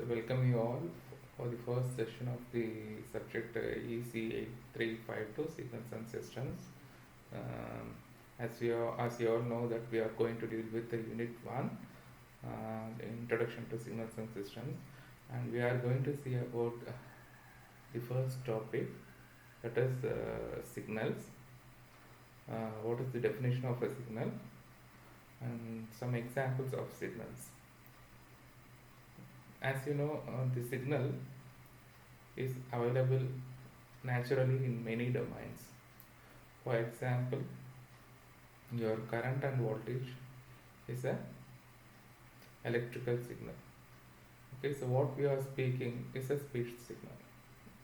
welcome you all for the first session of the subject EC8352 Signals and Systems. As you all know that we are going to deal with the Unit 1, the Introduction to Signals and Systems, and we are going to see about the first topic, that is signals. What is the definition of a signal and some examples of signals. As you know, the signal is available naturally in many domains. For example, your current and voltage is a electrical signal. Okay, so what we are speaking is a speech signal.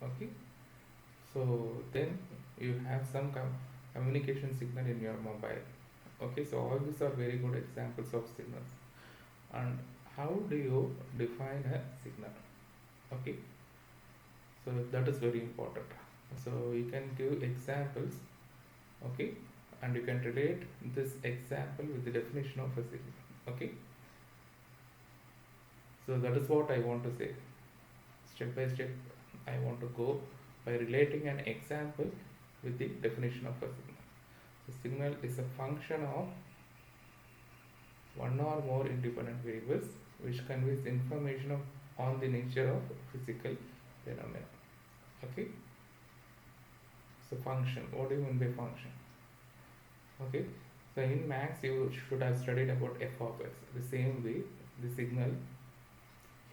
Okay, so then you have some communication signal in your mobile. Okay, so all these are very good examples of signals. And how do you define a signal? Okay, so that is very important. So you can give examples, okay, and you can relate this example with the definition of a signal. Okay, so that is what I want to say. Step by step I want to go by relating an example with the definition of a signal. So signal is a function of one or more independent variables which conveys information on the nature of physical phenomena. Okay, so function, what do you mean by function? Okay, so in maths you should have studied about f of x. The same way the signal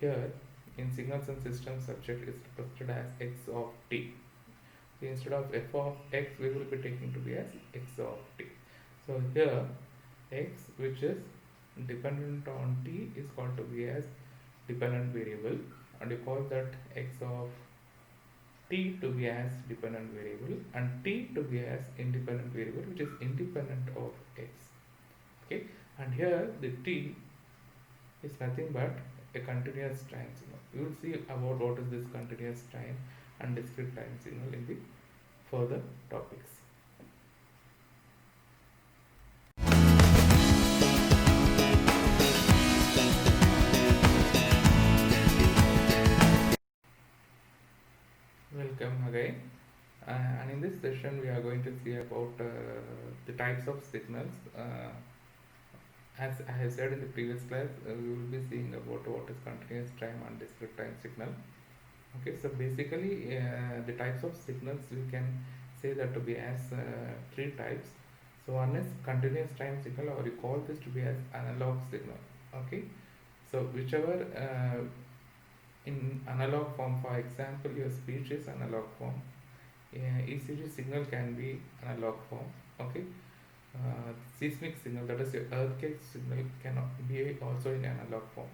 here in signals and systems subject is represented as x of t. So instead of f of x we will be taking to be as x of t. So here x, which is dependent on t, is called to be as dependent variable, and you call that x of t to be as dependent variable and t to be as independent variable, which is independent of x. Okay, and here the t is nothing but a continuous time signal. We will see about what is this continuous time and discrete time signal in the further topics. Welcome again, and in this session we are going to see about the types of signals. As I have said in the previous class, we will be seeing about what is continuous time and discrete time signal. Okay, so basically the types of signals we can say that to be as three types. So one is continuous time signal, or you call this to be as analog signal. Okay, so whichever in analog form, for example your speech is analog form, ECG signal can be analog form. Okay, seismic signal, that is your earthquake signal, cannot be also in analog form.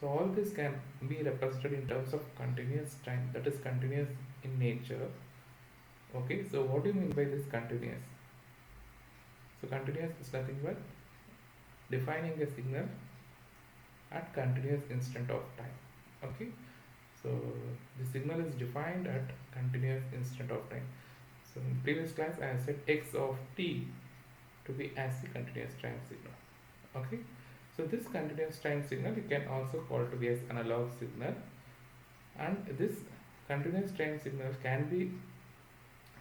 So all this can be represented in terms of continuous time, that is continuous in nature. Okay, so what do you mean by this continuous? So continuous is nothing but defining a signal at continuous instant of time. Okay, so the signal is defined at continuous instant of time. So in previous class I said x of t to be as the continuous time signal. Okay, so this continuous time signal you can also call to be as analog signal, and this continuous time signal can be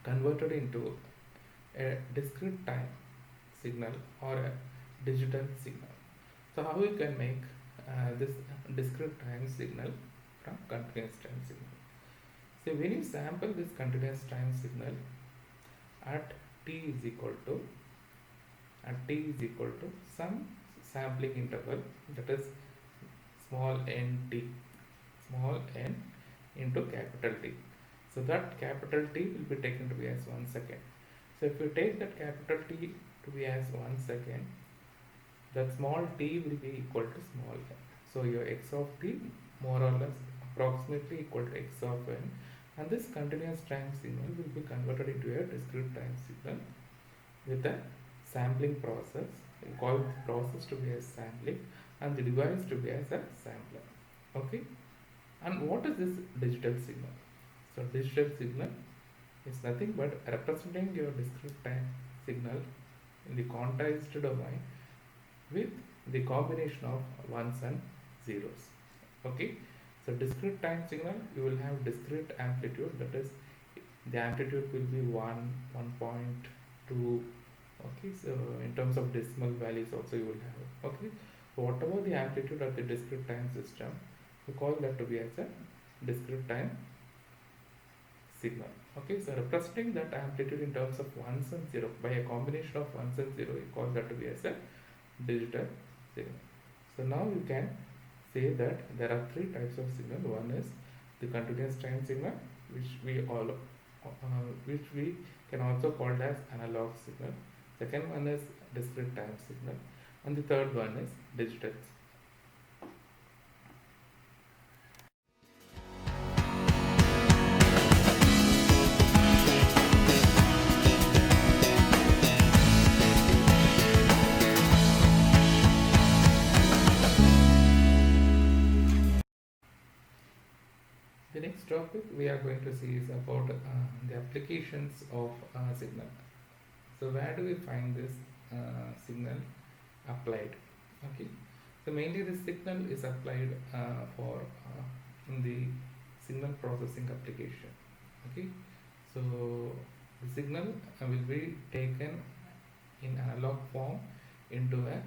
converted into a discrete time signal or a digital signal. So how you can make this discrete time signal from continuous time signal? So when you sample this continuous time signal at t is equal to some sampling interval, that is small n into capital T. So that capital T will be taken to be as 1 second. So if you take that capital T to be as 1 second, that small t will be equal to small n. So your x of t more or less approximately equal to x of n, and this continuous time signal will be converted into a discrete time signal with a sampling process. We call the process to be as sampling and the device to be as a sampler. Okay, and what is this digital signal? So digital signal is nothing but representing your discrete time signal in the quantized domain with the combination of ones and zeros. Okay, So discrete time signal, you will have discrete amplitude, that is the amplitude will be 1, 1.2. Okay, so in terms of decimal values also you will have. Okay, so whatever the amplitude of the discrete time system, we call that to be as a discrete time signal. Okay, so representing that amplitude in terms of ones and zero by a combination of ones and zero, you call that to be as a digital signal. So now you can say that there are three types of signal. One is the continuous time signal, which we can also call as analog signal. Second one is discrete time signal, and the third one is digital. The next topic we are going to see is about the applications of signal. So where do we find this signal applied? Okay, so mainly this signal is applied for in the signal processing application. Okay, so the signal will be taken in analog form into a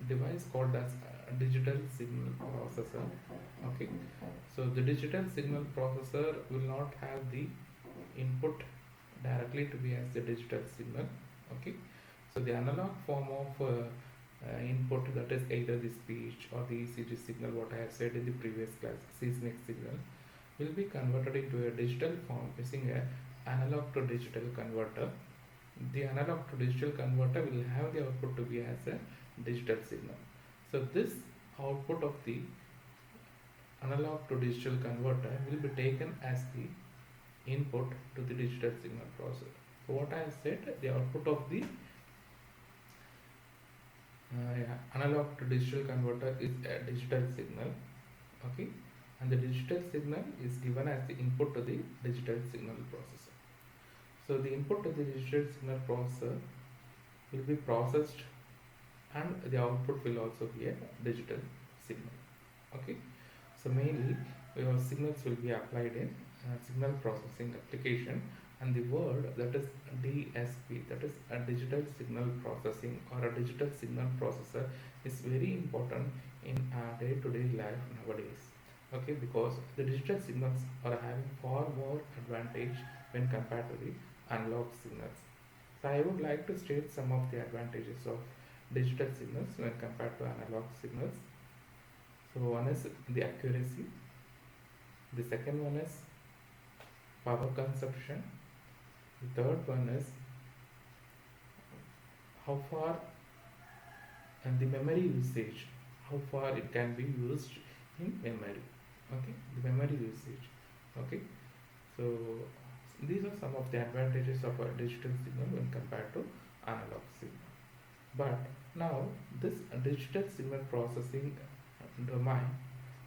device called as a digital signal processor. Okay, so the digital signal processor will not have the input directly to be as the digital signal. Okay, so the analog form of input, that is either the speech or the ECG signal, what I have said in the previous class, seismic signal, will be converted into a digital form using a analog to digital converter. The analog to digital converter will have the output to be as a digital signal. So this output of the analog to digital converter will be taken as the input to the digital signal processor. So what I said, the output of the analog to digital converter is a digital signal. Okay, and the digital signal is given as the input to the digital signal processor. So the input to the digital signal processor will be processed, and the output will also be a digital signal. Okay, so mainly your signals will be applied in signal processing application, and the word that is DSP, that is a digital signal processing or a digital signal processor, is very important in our day-to-day life nowadays. Okay, because the digital signals are having far more advantage when compared to the analog signals. So I would like to state some of the advantages of digital signals when compared to analog signals. So one is the accuracy, the second one is power consumption, the third one is how far and the memory usage, how far it can be used in memory. Okay, the memory usage. Okay, so these are some of the advantages of a digital signal when compared to analog signal. But now this digital signal processing domain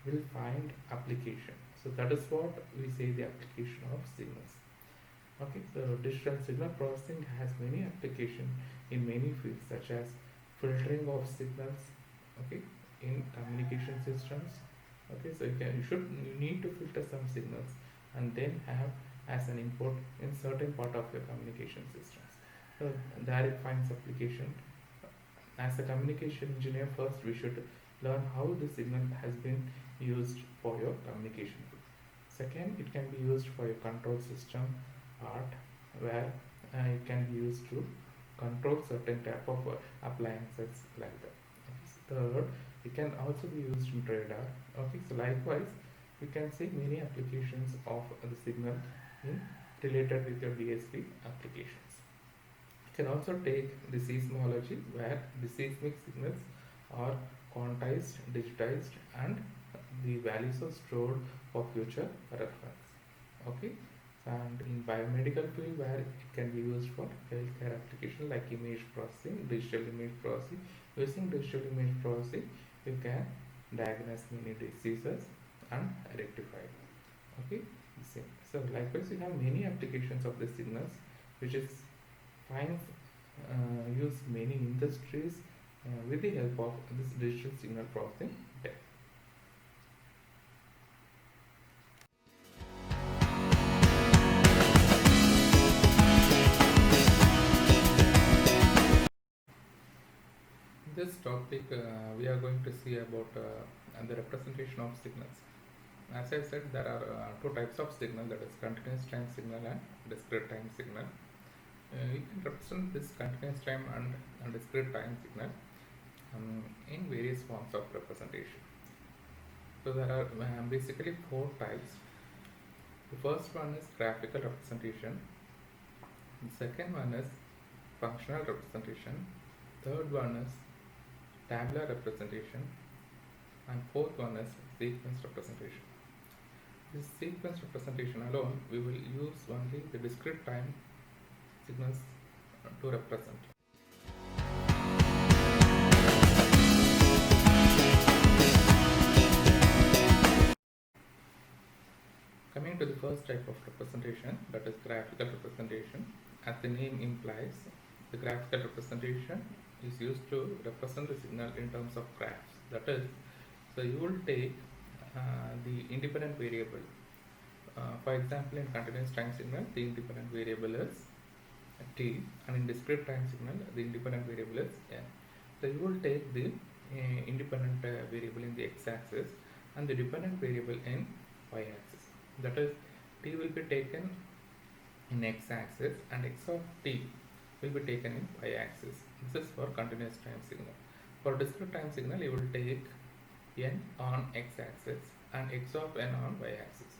will find application. So that is what we say the application of signals. Okay, so digital signal processing has many applications in many fields, such as filtering of signals. Okay, in communication systems. Okay, so you need to filter some signals and then have as an input in certain part of your communication systems. So there it finds application. As a communication engineer, first we should learn how the signal has been used for your communication. Second, it can be used for your control system art, where it can be used to control certain type of appliances like that. Third, it can also be used in radar. Okay, so likewise, we can see many applications of the signal in related with your DSP applications. You can also take the seismology, where the seismic signals are quantized, digitized, and the values are stored for future reference. Okay, and in biomedical field, where it can be used for healthcare application like image processing, digital image processing. Using digital image processing, you can diagnose many diseases and rectify them. Okay, same. So likewise, we have many applications of the signals, which is finds used many industries with the help of this digital signal processing tech. topic, we are going to see about the representation of signals. As I said, there are two types of signal, that is continuous time signal and discrete time signal. You can represent this continuous time and discrete time signal in various forms of representation. So there are basically four types. The first one is graphical representation. The second one is functional representation. Third one is tabular representation, and fourth one is sequence representation. This sequence representation alone, we will use only the discrete time signals to represent. Coming to the first type of representation, that is graphical representation. As the name implies, the graphical representation is used to represent the signal in terms of graphs. That is, so you will take the independent variable. For example, in continuous time signal, the independent variable is t, and in discrete time signal, the independent variable is n. So you will take the independent variable in the x-axis and the dependent variable in y-axis. That is, t will be taken in x-axis and x of t will be taken in y-axis. This is for continuous time signal. For discrete time signal, you will take n on x-axis and x of n on y-axis.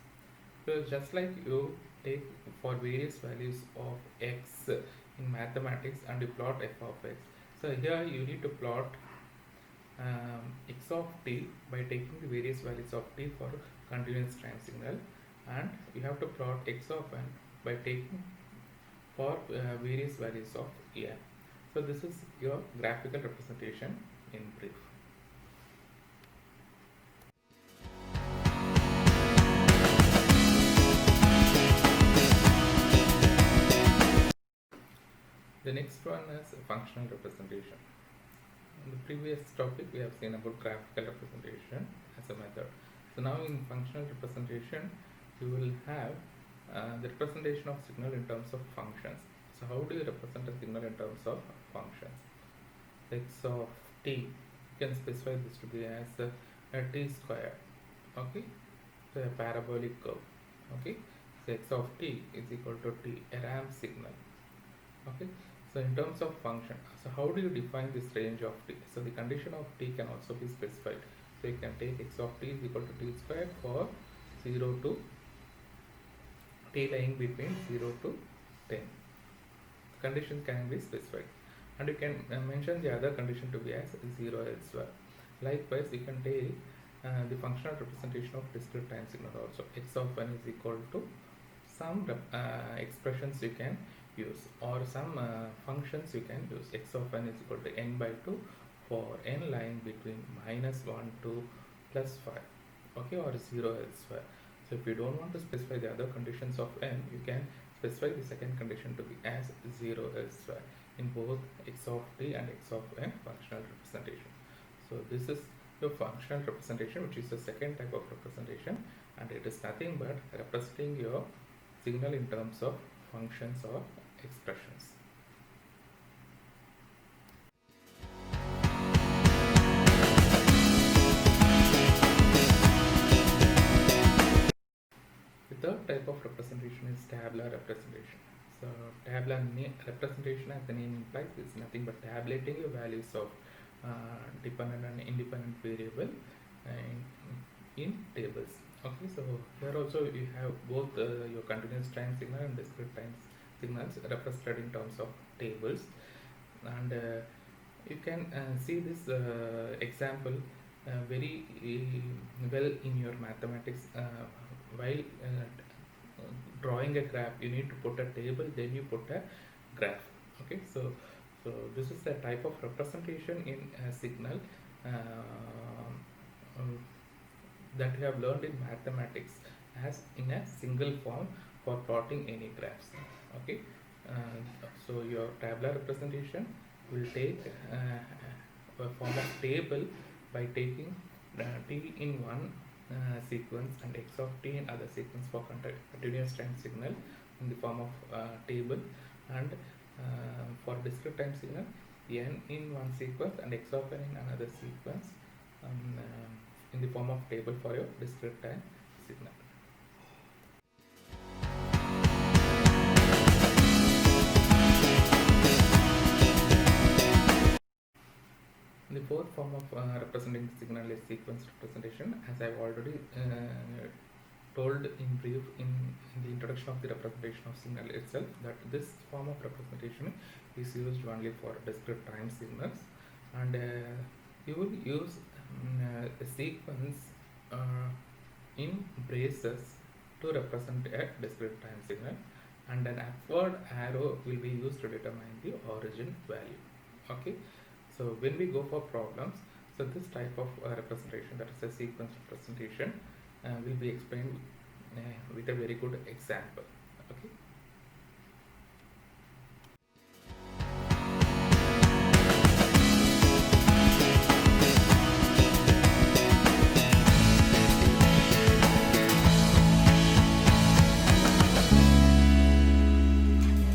So just like you take for various values of x in mathematics and you plot f of x. So here you need to plot x of t by taking the various values of t for continuous time signal, and you have to plot x of n by taking for various values of n. So this is your graphical representation in brief. The next one is functional representation. In the previous topic, we have seen about graphical representation as a method. So now in functional representation, you will have the representation of signal in terms of functions. So how do you represent a signal in terms of functions? X of t, you can specify this to be as a t square. Okay, so a parabolic curve. Okay, so x of t is equal to t, a ramp signal. Okay, so in terms of function, so how do you define this range of t? So the condition of t can also be specified. So you can take x of t is equal to t square for 0 to t lying between 0 to 10. Conditions can be specified, and you can mention the other condition to be as 0 elsewhere. Likewise, you can take the functional representation of discrete time signal also. X of n is equal to some expressions you can use, or some functions you can use. X of n is equal to n by 2 for n lying between -1 to +5, okay, or 0 elsewhere. So if you don't want to specify the other conditions of n, you can specify the second condition to be as 0 elsewhere in both x of t and x of n functional representation. So this is your functional representation, which is the second type of representation, and it is nothing but representing your signal in terms of functions or expressions. The third type of representation is tabular representation. So tabular representation, as the name implies, is nothing but tabulating your values of dependent and independent variable in tables. Okay, so here also you have both your continuous time signal and discrete time signals represented in terms of tables, and you can see this example very well in your mathematics. While drawing a graph, you need to put a table, then you put a graph. Okay, so this is the type of representation in a signal that you have learned in mathematics as in a single form for plotting any graphs. Okay, so your tabular representation will take a form of table by taking t in one sequence and x of t in other sequence for continuous time signal in the form of table, and for discrete time signal n in one sequence and x of n in another sequence, in the form of table for your discrete time signal. The fourth form of representing signal is sequence representation. As I've already told in brief in the introduction of the representation of signal itself, that this form of representation is used only for discrete time signals, and you will use a sequence in braces to represent a discrete time signal, and an upward arrow will be used to determine the origin value. Okay, so when we go for problems, so this type of representation, that is a sequence representation, will be explained with a very good example. Okay.